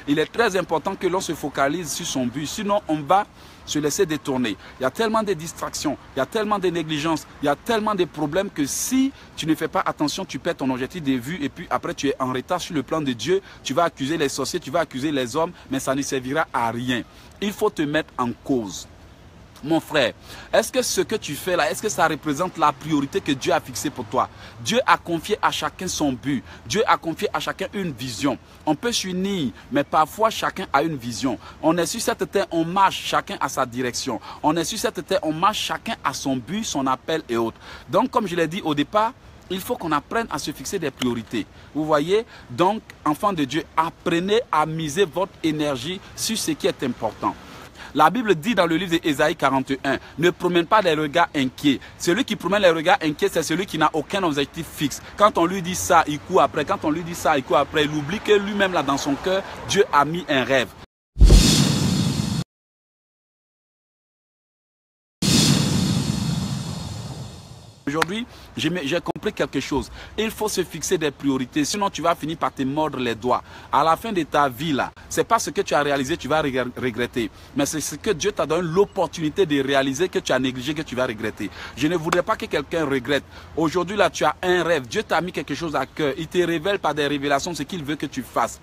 Il est très important que l'on se focalise sur son but. Sinon, on va se laisser détourner. Il y a tellement de distractions, il y a tellement de négligences, il y a tellement de problèmes que si tu ne fais pas attention, tu perds ton objectif de vue et puis après tu es en retard sur le plan de Dieu. Tu vas accuser les sorciers, tu vas accuser les hommes, mais ça ne servira à rien. Il faut te mettre en cause. Mon frère, est-ce que ce que tu fais là, est-ce que ça représente la priorité que Dieu a fixée pour toi? Dieu a confié à chacun son but. Dieu a confié à chacun une vision. On peut s'unir, mais parfois chacun a une vision. On est sur cette terre, on marche, chacun à sa direction. On est sur cette terre, on marche, chacun à son but, son appel et autres. Donc, comme je l'ai dit au départ, il faut qu'on apprenne à se fixer des priorités. Vous voyez? Donc, enfants de Dieu, apprenez à miser votre énergie sur ce qui est important. La Bible dit dans le livre d'Ésaïe 41, ne promène pas des regards inquiets. Celui qui promène les regards inquiets, c'est celui qui n'a aucun objectif fixe. Quand on lui dit ça, il court après. Quand on lui dit ça, il court après. Il oublie que lui-même, là, dans son cœur, Dieu a mis un rêve. Aujourd'hui, j'ai compris quelque chose. Il faut se fixer des priorités, sinon tu vas finir par te mordre les doigts. À la fin de ta vie, là, c'est pas ce que tu as réalisé, tu vas regretter. Mais c'est ce que Dieu t'a donné l'opportunité de réaliser que tu as négligé, que tu vas regretter. Je ne voudrais pas que quelqu'un regrette. Aujourd'hui, là, tu as un rêve. Dieu t'a mis quelque chose à cœur. Il te révèle par des révélations ce qu'il veut que tu fasses.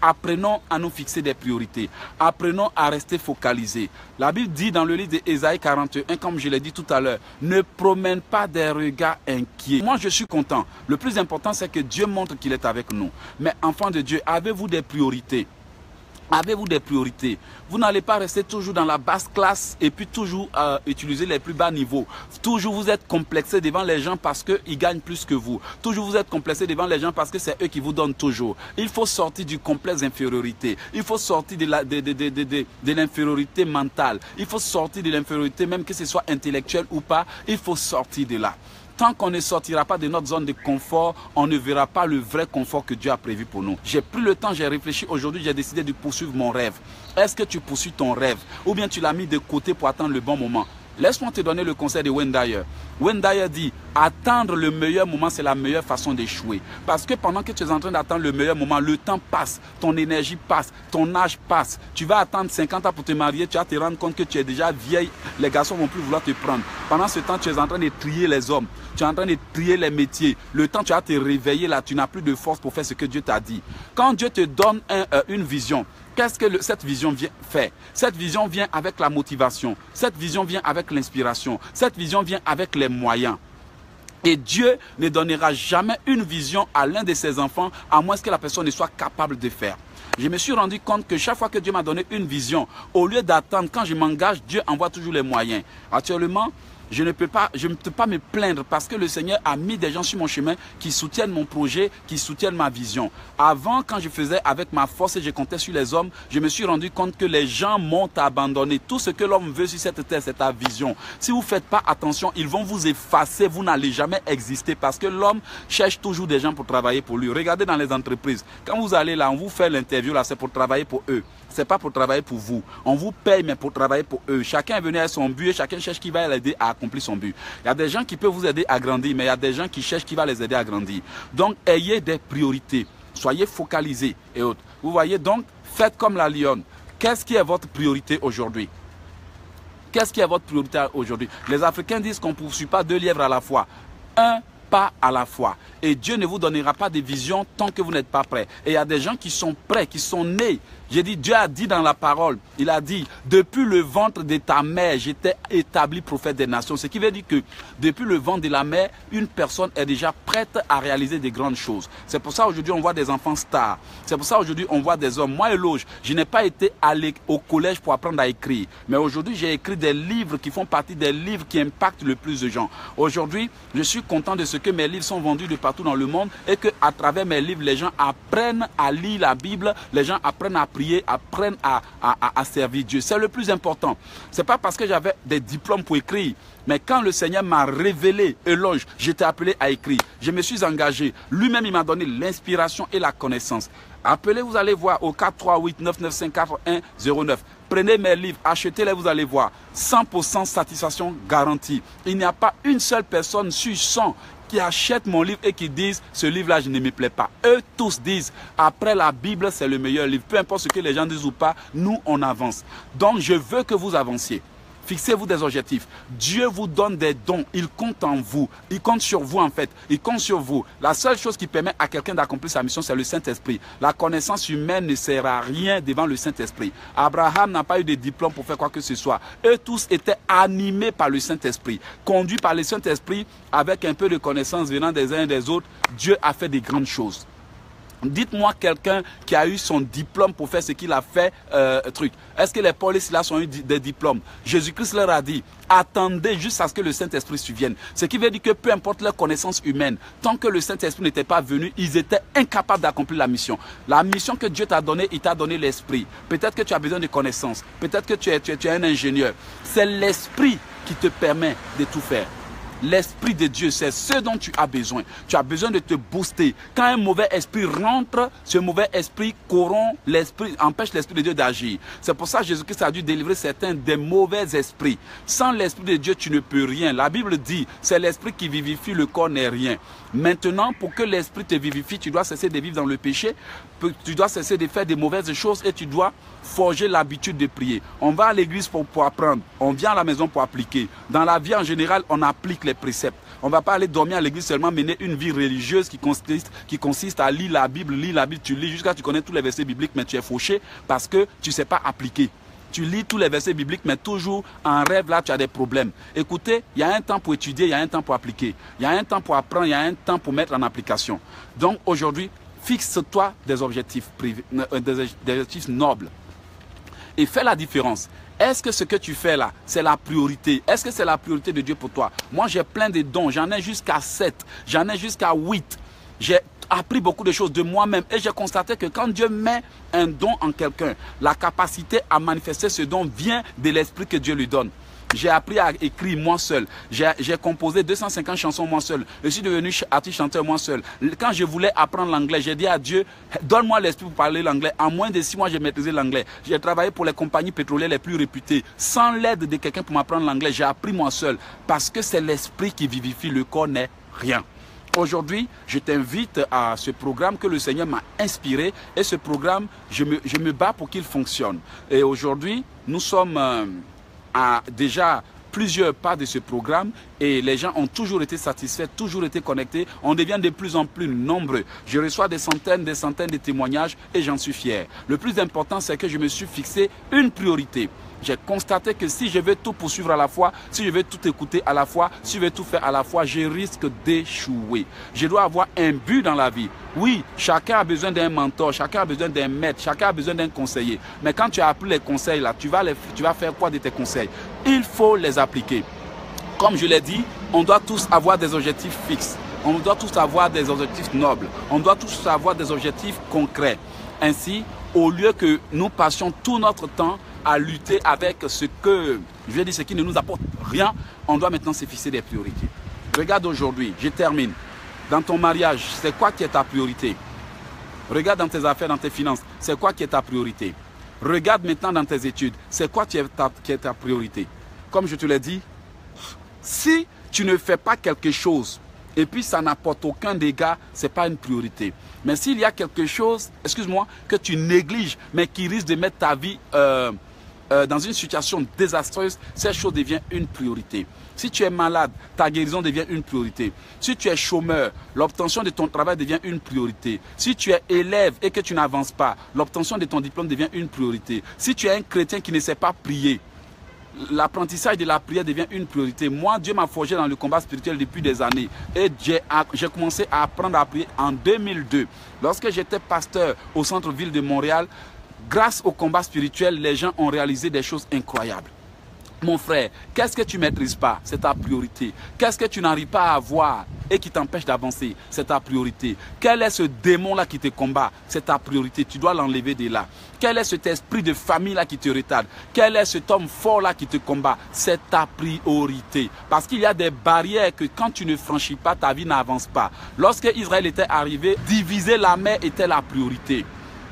Apprenons à nous fixer des priorités. Apprenons à rester focalisés. La Bible dit dans le livre d'Ésaïe 41, comme je l'ai dit tout à l'heure, ne promène pas des regards inquiets. Moi, je suis content. Le plus important, c'est que Dieu montre qu'il est avec nous. Mais enfants de Dieu, avez-vous des priorités? Avez-vous des priorités? Vous n'allez pas rester toujours dans la basse classe et puis toujours utiliser les plus bas niveaux. Toujours vous êtes complexé devant les gens parce qu'ils gagnent plus que vous. Toujours vous êtes complexé devant les gens parce que c'est eux qui vous donnent toujours. Il faut sortir du complexe d'infériorité. Il faut sortir de l'infériorité mentale. Il faut sortir de l'infériorité, même que ce soit intellectuel ou pas. Il faut sortir de là. Tant qu'on ne sortira pas de notre zone de confort, on ne verra pas le vrai confort que Dieu a prévu pour nous. J'ai pris le temps, j'ai réfléchi. Aujourd'hui, j'ai décidé de poursuivre mon rêve. Est-ce que tu poursuis ton rêve ou bien tu l'as mis de côté pour attendre le bon moment? Laisse-moi te donner le conseil de Wayne Dyer. Wayne Dyer dit, attendre le meilleur moment, c'est la meilleure façon d'échouer. Parce que pendant que tu es en train d'attendre le meilleur moment, le temps passe, ton énergie passe, ton âge passe. Tu vas attendre 50 ans pour te marier, tu vas te rendre compte que tu es déjà vieille, les garçons ne vont plus vouloir te prendre. Pendant ce temps, tu es en train de trier les hommes, tu es en train de trier les métiers. Le temps, tu vas te réveiller là, tu n'as plus de force pour faire ce que Dieu t'a dit. Quand Dieu te donne une vision, qu'est-ce que cette vision vient faire? Cette vision vient avec la motivation. Cette vision vient avec l'inspiration. Cette vision vient avec les moyens. Et Dieu ne donnera jamais une vision à l'un de ses enfants à moins que la personne ne soit capable de faire. Je me suis rendu compte que chaque fois que Dieu m'a donné une vision, au lieu d'attendre, quand je m'engage, Dieu envoie toujours les moyens. Actuellement, je ne peux pas me plaindre parce que le Seigneur a mis des gens sur mon chemin qui soutiennent mon projet, qui soutiennent ma vision. Avant, quand je faisais avec ma force et je comptais sur les hommes, je me suis rendu compte que les gens m'ont abandonné. Tout ce que l'homme veut sur cette terre, c'est ta vision. Si vous ne faites pas attention, ils vont vous effacer, vous n'allez jamais exister parce que l'homme cherche toujours des gens pour travailler pour lui. Regardez dans les entreprises, quand vous allez là, on vous fait l'interview là, c'est pour travailler pour eux. Ce n'est pas pour travailler pour vous. On vous paye, mais pour travailler pour eux. Chacun est venu à son but et chacun cherche qui va l'aider à accomplir son but. Il y a des gens qui peuvent vous aider à grandir, mais il y a des gens qui cherchent qui va les aider à grandir. Donc, ayez des priorités. Soyez focalisés et autres. Vous voyez, donc, faites comme la lionne. Qu'est-ce qui est votre priorité aujourd'hui? Qu'est-ce qui est votre priorité aujourd'hui? Les Africains disent qu'on ne poursuit pas 2 lièvres à la fois. Un pas à la fois. Et Dieu ne vous donnera pas de vision tant que vous n'êtes pas prêt. Et il y a des gens qui sont prêts, qui sont nés. J'ai dit, Dieu a dit dans la parole, il a dit, depuis le ventre de ta mère, j'étais établi prophète des nations. Ce qui veut dire que depuis le ventre de la mère, une personne est déjà prête à réaliser des grandes choses. C'est pour ça aujourd'hui on voit des enfants stars. C'est pour ça aujourd'hui on voit des hommes. Moi, Eloge, je n'ai pas été allé au collège pour apprendre à écrire. Mais aujourd'hui, j'ai écrit des livres qui font partie des livres qui impactent le plus de gens. Aujourd'hui, je suis content de ce que mes livres sont vendus de partout dans le monde et qu'à travers mes livres, les gens apprennent à lire la Bible, les gens apprennent à prier, apprennent à servir Dieu. C'est le plus important. Ce n'est pas parce que j'avais des diplômes pour écrire, mais quand le Seigneur m'a révélé, éloge, j'étais appelé à écrire. Je me suis engagé. Lui-même, il m'a donné l'inspiration et la connaissance. Appelez, vous allez voir au 438 995 4109. Prenez mes livres, achetez-les, vous allez voir. 100% satisfaction garantie. Il n'y a pas une seule personne sur 100 qui achètent mon livre et qui disent ce livre-là, je ne me plaît pas. Eux tous disent après la Bible, c'est le meilleur livre. Peu importe ce que les gens disent ou pas, nous on avance. Donc je veux que vous avanciez. Fixez-vous des objectifs. Dieu vous donne des dons. Il compte en vous. Il compte sur vous en fait. Il compte sur vous. La seule chose qui permet à quelqu'un d'accomplir sa mission, c'est le Saint-Esprit. La connaissance humaine ne sert à rien devant le Saint-Esprit. Abraham n'a pas eu de diplôme pour faire quoi que ce soit. Eux tous étaient animés par le Saint-Esprit. Conduits par le Saint-Esprit, avec un peu de connaissance venant des uns et des autres, Dieu a fait des grandes choses. Dites-moi quelqu'un qui a eu son diplôme pour faire ce qu'il a fait, Est-ce que les Paul et Silas ont eu des diplômes? Jésus-Christ leur a dit, attendez jusqu'à ce que le Saint-Esprit survienne. Ce qui veut dire que peu importe leur connaissance humaine, tant que le Saint-Esprit n'était pas venu, ils étaient incapables d'accomplir la mission. La mission que Dieu t'a donnée, il t'a donné l'Esprit. Peut-être que tu as besoin de connaissances. Peut-être que tu es un ingénieur. C'est l'Esprit qui te permet de tout faire. L'Esprit de Dieu, c'est ce dont tu as besoin. Tu as besoin de te booster. Quand un mauvais esprit rentre, ce mauvais esprit corrompt l'esprit, empêche l'Esprit de Dieu d'agir. C'est pour ça que Jésus-Christ a dû délivrer certains des mauvais esprits. Sans l'Esprit de Dieu, tu ne peux rien. La Bible dit, c'est l'Esprit qui vivifie, le corps n'est rien. Maintenant, pour que l'Esprit te vivifie, tu dois cesser de vivre dans le péché, tu dois cesser de faire des mauvaises choses et tu dois forger l'habitude de prier. On va à l'église pour apprendre, on vient à la maison pour appliquer. Dans la vie en général, on applique les préceptes. On ne va pas aller dormir à l'église seulement, mener une vie religieuse qui consiste à lire la Bible, tu lis jusqu'à ce que tu connais tous les versets bibliques, mais tu es fauché parce que tu ne sais pas appliquer. Tu lis tous les versets bibliques, mais toujours en rêve, là, tu as des problèmes. Écoutez, il y a un temps pour étudier, il y a un temps pour appliquer. Il y a un temps pour apprendre, il y a un temps pour mettre en application. Donc aujourd'hui, fixe-toi des objectifs nobles. Et fais la différence. Est-ce que ce que tu fais là, c'est la priorité? Est-ce que c'est la priorité de Dieu pour toi? Moi, j'ai plein de dons. J'en ai jusqu'à 7. J'en ai jusqu'à 8. J'ai appris beaucoup de choses de moi-même et j'ai constaté que quand Dieu met un don en quelqu'un, la capacité à manifester ce don vient de l'esprit que Dieu lui donne. J'ai appris à écrire moi seul. J'ai composé 250 chansons moi seul. Je suis devenu artiste chanteur moi seul. Quand je voulais apprendre l'anglais, j'ai dit à Dieu, donne-moi l'esprit pour parler l'anglais. En moins de 6 mois, j'ai maîtrisé l'anglais. J'ai travaillé pour les compagnies pétrolières les plus réputées. Sans l'aide de quelqu'un pour m'apprendre l'anglais, j'ai appris moi seul. Parce que c'est l'esprit qui vivifie, le corps n'est rien. Aujourd'hui, je t'invite à ce programme que le Seigneur m'a inspiré. Et ce programme, je me bats pour qu'il fonctionne. Et aujourd'hui, nous sommes à déjà plusieurs pas de ce programme et les gens ont toujours été satisfaits, toujours été connectés. On devient de plus en plus nombreux. Je reçois des centaines de témoignages et j'en suis fier. Le plus important, c'est que je me suis fixé une priorité. J'ai constaté que si je veux tout poursuivre à la fois, si je veux tout écouter à la fois, si je veux tout faire à la fois, je risque d'échouer. Je dois avoir un but dans la vie. Oui, chacun a besoin d'un mentor, chacun a besoin d'un maître, chacun a besoin d'un conseiller. Mais quand tu as appris les conseils, là, tu vas faire quoi de tes conseils? Il faut les appliquer. Comme je l'ai dit, on doit tous avoir des objectifs fixes. On doit tous avoir des objectifs nobles. On doit tous avoir des objectifs concrets. Ainsi, au lieu que nous passions tout notre temps à lutter avec ce qui ne nous apporte rien, on doit maintenant se fixer des priorités. Regarde aujourd'hui, je termine. Dans ton mariage, c'est quoi qui est ta priorité? Regarde dans tes affaires, dans tes finances, c'est quoi qui est ta priorité? Regarde maintenant dans tes études, c'est quoi qui est ta priorité? Comme je te l'ai dit, si tu ne fais pas quelque chose et puis ça n'apporte aucun dégât, ce n'est pas une priorité. Mais s'il y a quelque chose, excuse-moi, que tu négliges, mais qui risque de mettre ta vie dans une situation désastreuse, cette chose devient une priorité. Si tu es malade, ta guérison devient une priorité. Si tu es chômeur, l'obtention de ton travail devient une priorité. Si tu es élève et que tu n'avances pas, l'obtention de ton diplôme devient une priorité. Si tu es un chrétien qui ne sait pas prier, l'apprentissage de la prière devient une priorité. Moi, Dieu m'a forgé dans le combat spirituel depuis des années. Et j'ai commencé à apprendre à prier en 2002. Lorsque j'étais pasteur au centre-ville de Montréal, grâce au combat spirituel, les gens ont réalisé des choses incroyables. Mon frère, qu'est-ce que tu ne maîtrises pas? C'est ta priorité. Qu'est-ce que tu n'arrives pas à voir et qui t'empêche d'avancer? C'est ta priorité. Quel est ce démon-là qui te combat? C'est ta priorité. Tu dois l'enlever de là. Quel est cet esprit de famille-là qui te retarde? Quel est cet homme fort-là qui te combat? C'est ta priorité. Parce qu'il y a des barrières que quand tu ne franchis pas, ta vie n'avance pas. Lorsque Israël était arrivé, diviser la mer était la priorité.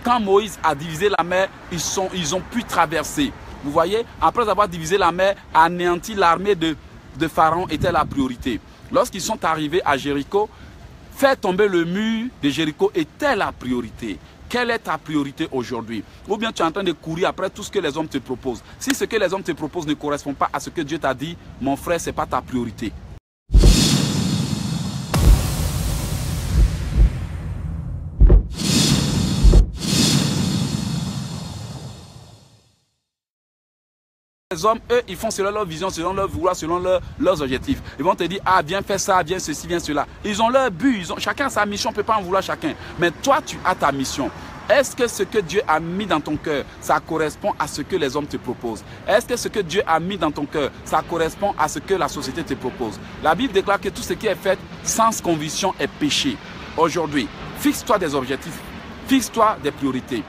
Quand Moïse a divisé la mer, ils ont pu traverser. Vous voyez, après avoir divisé la mer, anéantir l'armée de Pharaon était la priorité. Lorsqu'ils sont arrivés à Jéricho, faire tomber le mur de Jéricho était la priorité. Quelle est ta priorité aujourd'hui? Ou bien tu es en train de courir après tout ce que les hommes te proposent. Si ce que les hommes te proposent ne correspond pas à ce que Dieu t'a dit, mon frère, ce n'est pas ta priorité. Les hommes, eux, ils font selon leur vision, selon leur vouloir, selon leurs objectifs. Ils vont te dire, ah, viens faire ça, viens ceci, viens cela. Ils ont leur but, chacun a sa mission, on ne peut pas en vouloir chacun. Mais toi, tu as ta mission. Est-ce que ce que Dieu a mis dans ton cœur, ça correspond à ce que les hommes te proposent? Est-ce que ce que Dieu a mis dans ton cœur, ça correspond à ce que la société te propose? La Bible déclare que tout ce qui est fait sans conviction est péché. Aujourd'hui, fixe-toi des objectifs, fixe-toi des priorités.